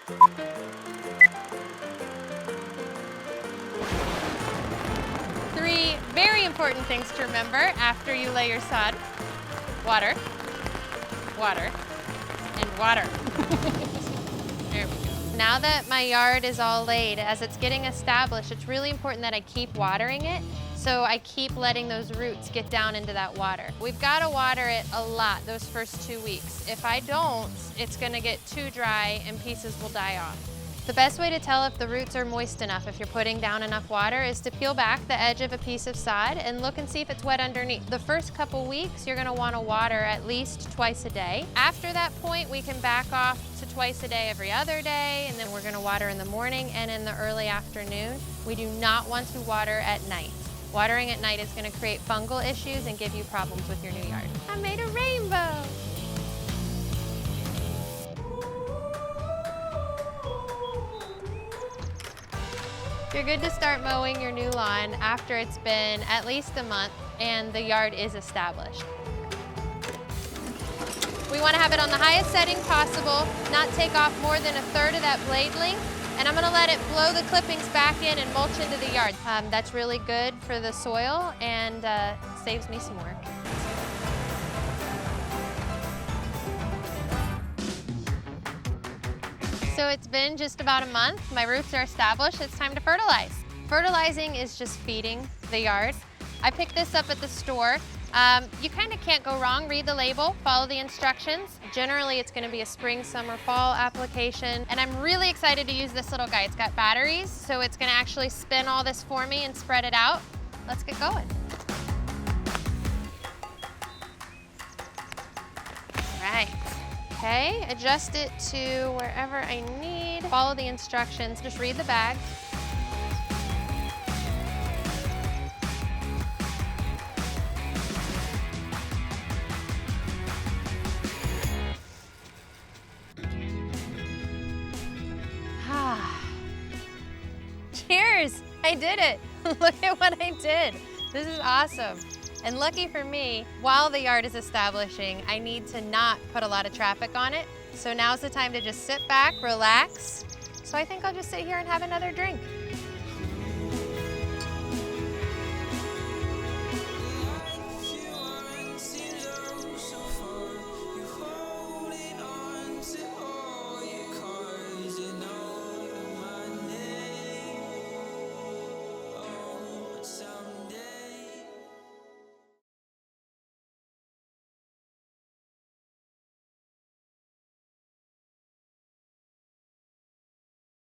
Three very important things to remember after you lay your sod. Water, water, and water. There we go. Now that my yard is all laid, as it's getting established, it's really important that I keep watering it. So I keep letting those roots get down into that water. We've got to water it a lot those first 2 weeks. If I don't, it's going to get too dry and pieces will die off. The best way to tell if the roots are moist enough, if you're putting down enough water, is to peel back the edge of a piece of sod and look and see if it's wet underneath. The first couple weeks, you're going to want to water at least twice a day. After that point, we can back off to twice a day every other day, and then we're going to water in the morning and in the early afternoon. We do not want to water at night. Watering at night is going to create fungal issues and give you problems with your new yard. I made a rainbow! You're good to start mowing your new lawn after it's been at least a month and the yard is established. We want to have it on the highest setting possible, not take off more than 1/3 of that blade length, and I'm going to let it blow the clippings back in and mulch into the yard. That's really good for the soil and saves me some work. So it's been just about a month. My roots are established. It's time to fertilize. Fertilizing is just feeding the yard. I picked this up at the store. You kind of can't go wrong. Read the label, follow the instructions. Generally, it's going to be a spring, summer, fall application. And I'm really excited to use this little guy. It's got batteries, so it's going to actually spin all this for me and spread it out. Let's get going. All right. Okay, adjust it to wherever I need. Follow the instructions, just read the bag. Cheers, I did it. Look at what I did. This is awesome. And lucky for me, while the yard is establishing, I need to not put a lot of traffic on it. So now's the time to just sit back, relax. So I think I'll just sit here and have another drink.